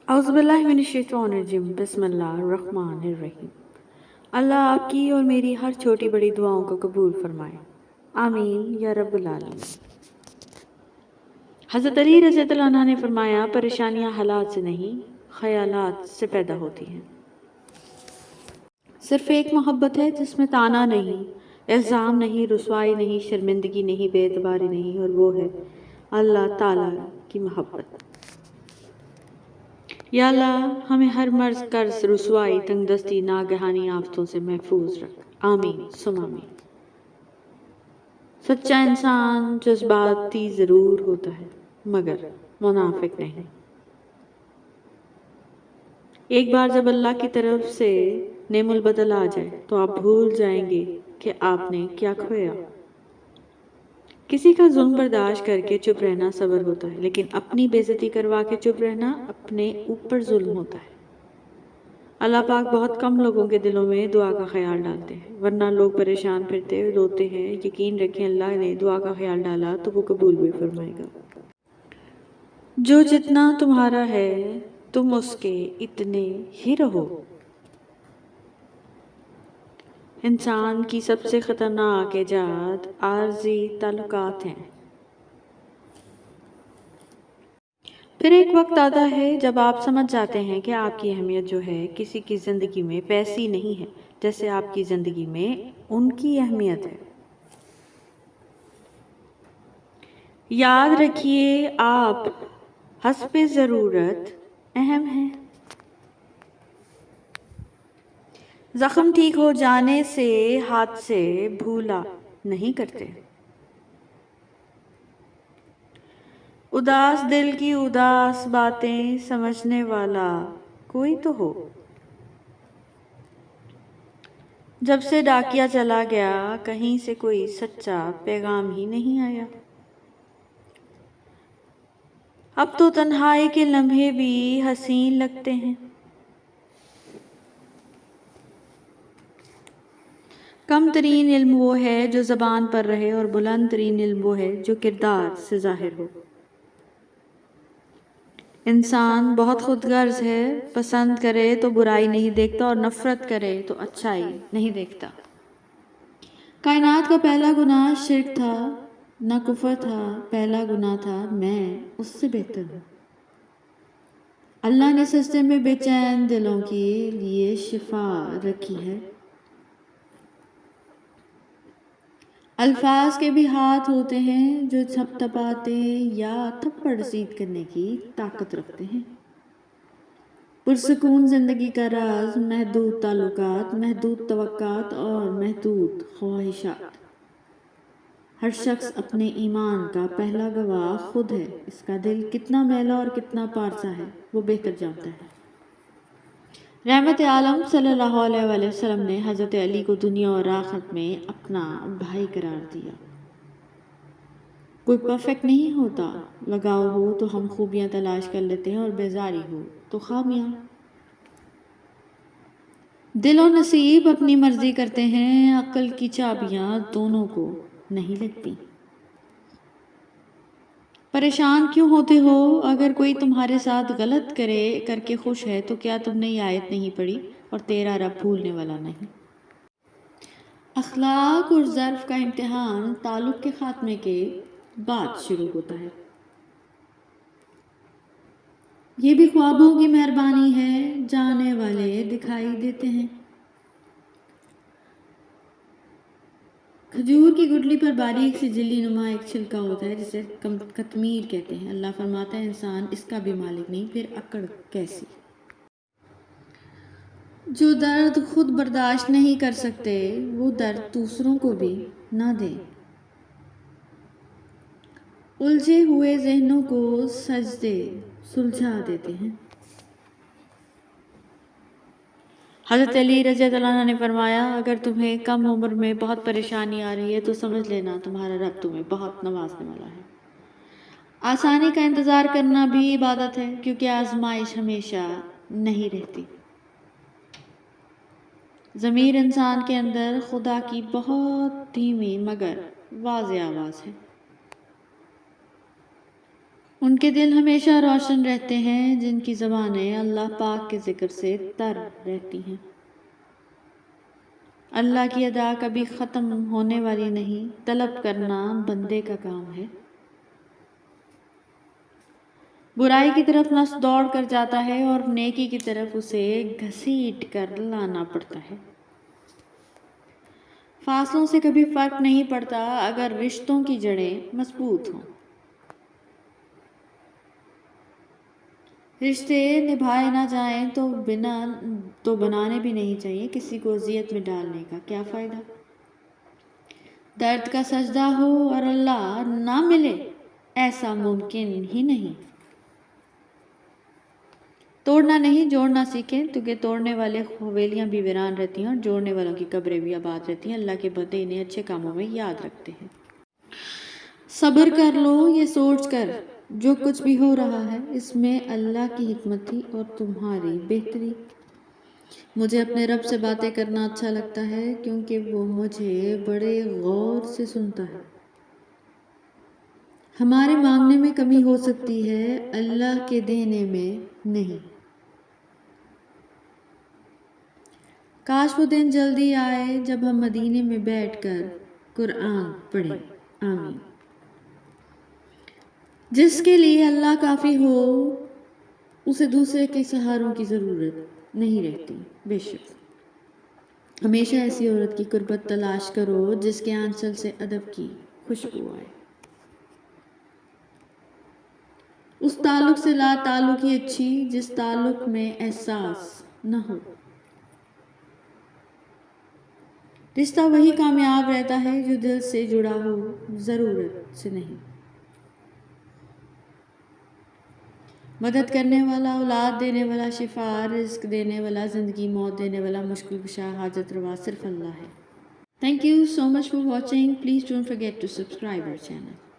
اعوذ باللہ من الشیطان الرجیم، بسم اللہ الرحمن الرحیم۔ اللہ آپ کی اور میری ہر چھوٹی بڑی دعاؤں کو قبول فرمائے، آمین یا رب العالمین۔ حضرت علی رضی اللہ عنہ نے فرمایا، پریشانیاں حالات سے نہیں خیالات سے پیدا ہوتی ہیں۔ صرف ایک محبت ہے جس میں طعنہ نہیں، الزام نہیں، رسوائی نہیں، شرمندگی نہیں، بے اعتباری نہیں، اور وہ ہے اللہ تعالیٰ کی محبت۔ یا اللہ ہمیں ہر مرض، قرض، رسوائی، تنگ دستی، ناگہانی آفتوں سے محفوظ رکھ، آمین ثم آمین۔ سچا انسان جذباتی ضرور ہوتا ہے مگر منافق نہیں۔ ایک بار جب اللہ کی طرف سے نعم البدل آ جائے تو آپ بھول جائیں گے کہ آپ نے کیا کھویا۔ کسی کا ظلم برداشت کر کے چپ رہنا صبر ہوتا ہے، لیکن اپنی بے عزتی کروا کے چپ رہنا اپنے اوپر ظلم ہوتا ہے۔ اللہ پاک بہت کم لوگوں کے دلوں میں دعا کا خیال ڈالتے ہیں، ورنہ لوگ پریشان پھرتے روتے ہیں۔ یقین رکھیں اللہ نے دعا کا خیال ڈالا تو وہ قبول بھی فرمائے گا۔ جو جتنا تمہارا ہے تم اس کے اتنے ہی رہو۔ انسان کی سب سے خطرناک ایجاد عارضی تعلقات ہیں۔ پھر ایک وقت آتا ہے جب آپ سمجھ جاتے ہیں کہ آپ کی اہمیت جو ہے کسی کی زندگی میں ویسی نہیں ہے جیسے آپ کی زندگی میں ان کی اہمیت ہے۔ یاد رکھیے آپ حسب ضرورت اہم ہیں۔ زخم ٹھیک ہو جانے سے ہاتھ سے بھولا نہیں کرتے۔ اداس دل کی اداس باتیں سمجھنے والا کوئی تو ہو۔ جب سے ڈاکیا چلا گیا کہیں سے کوئی سچا پیغام ہی نہیں آیا۔ اب تو تنہائی کے لمحے بھی حسین لگتے ہیں۔ کم ترین علم وہ ہے جو زبان پر رہے، اور بلند ترین علم وہ ہے جو کردار سے ظاہر ہو۔ انسان بہت خود غرض ہے، پسند کرے تو برائی نہیں دیکھتا اور نفرت کرے تو اچھائی نہیں دیکھتا۔ کائنات کا پہلا گناہ شرک تھا، نہ کفر تھا، پہلا گناہ تھا میں اس سے بہتر ہوں۔ اللہ نے سجدے میں بے چین دلوں کے لیے شفا رکھی ہے۔ الفاظ کے بھی ہاتھ ہوتے ہیں جو تھپ تھپاتے یا تھپڑ رسید کرنے کی طاقت رکھتے ہیں۔ پرسکون زندگی کا راز محدود تعلقات، محدود توقعات اور محدود خواہشات۔ ہر شخص اپنے ایمان کا پہلا گواہ خود ہے۔ اس کا دل کتنا میلا اور کتنا پارسا ہے وہ بہتر جانتا ہے۔ رحمت عالم صلی اللہ علیہ وآلہ وسلم نے حضرت علی کو دنیا اور آخرت میں اپنا بھائی قرار دیا۔ کوئی پرفیکٹ نہیں ہوتا، لگاؤ ہو تو ہم خوبیاں تلاش کر لیتے ہیں اور بیزاری ہو تو خامیاں۔ دل و نصیب اپنی مرضی کرتے ہیں، عقل کی چابیاں دونوں کو نہیں لگتی۔ پریشان کیوں ہوتے ہو؟ اگر کوئی تمہارے ساتھ غلط کر کے خوش ہے تو کیا تم نے یہ آیت نہیں پڑھی، اور تیرا رب بھولنے والا نہیں۔ اخلاق اور ظرف کا امتحان تعلق کے خاتمے کے بعد شروع ہوتا ہے۔ یہ بھی خوابوں کی مہربانی ہے، جانے والے دکھائی دیتے ہیں۔ کھجور کی گٹلی پر باریک سی جلی نما ایک چھلکا ہوتا ہے جسے قطمیر کہتے ہیں۔ اللہ فرماتا ہے انسان اس کا بھی مالک نہیں، پھر اکڑ کیسی؟ جو درد خود برداشت نہیں کر سکتے وہ درد دوسروں کو بھی نہ دیں۔ الجھے ہوئے ذہنوں کو سجدے سلجھا دیتے ہیں۔ حضرت علی رضی اللہ عنہ نے فرمایا، اگر تمہیں کم عمر میں بہت پریشانی آ رہی ہے تو سمجھ لینا تمہارا رب تمہیں بہت نوازنے والا ہے۔ آسانی کا انتظار کرنا بھی عبادت ہے، کیونکہ آزمائش ہمیشہ نہیں رہتی۔ ضمیر انسان کے اندر خدا کی بہت دھیمی مگر واضح آواز ہے۔ ان کے دل ہمیشہ روشن رہتے ہیں جن کی زبانیں اللہ پاک کے ذکر سے تر رہتی ہیں۔ اللہ کی ادا کبھی ختم ہونے والی نہیں، طلب کرنا بندے کا کام ہے۔ برائی کی طرف نفس دوڑ کر جاتا ہے اور نیکی کی طرف اسے گھسیٹ کر لانا پڑتا ہے۔ فاصلوں سے کبھی فرق نہیں پڑتا اگر رشتوں کی جڑیں مضبوط ہوں۔ رشتے نبھائے نہ جائیں تو بنانے بھی نہیں چاہیے، کسی کو اذیت میں ڈالنے کا کیا فائدہ۔ درد کا سجدہ ہو اور اللہ نہ ملے، ایسا ممکن ہی نہیں۔ توڑنا نہیں جوڑنا سیکھیں، کیونکہ توڑنے والے حویلیاں بھی ویران رہتی ہیں اور جوڑنے والوں کی قبریں بھی آباد رہتی ہیں۔ اللہ کے بندے انہیں اچھے کاموں میں یاد رکھتے ہیں۔ صبر کر لو یہ سوچ کر جو کچھ بھی ہو رہا ہے اس میں اللہ کی حکمت تھی اور تمہاری بہتری۔ مجھے اپنے رب سے باتیں کرنا اچھا لگتا ہے کیونکہ وہ مجھے بڑے غور سے سنتا ہے۔ ہمارے مانگنے میں کمی ہو سکتی ہے، اللہ کے دینے میں نہیں۔ کاش وہ دن جلدی آئے جب ہم مدینے میں بیٹھ کر قرآن پڑھیں۔ آمین۔ جس کے لیے اللہ کافی ہو اسے دوسرے کے سہاروں کی ضرورت نہیں رہتی۔ بے شک ہمیشہ ایسی عورت کی قربت تلاش کرو جس کے آنچل سے ادب کی خوشبو آئے۔ اس تعلق سے لا تعلقی اچھی جس تعلق میں احساس نہ ہو۔ رشتہ وہی کامیاب رہتا ہے جو دل سے جڑا ہو، ضرورت سے نہیں۔ مدد کرنے والا، اولاد دینے والا، شفا رزق دینے والا، زندگی موت دینے والا، مشکل کشا حاجت روا صرف اللہ ہے۔ Thank you so much for watching. Please don't forget to subscribe our channel.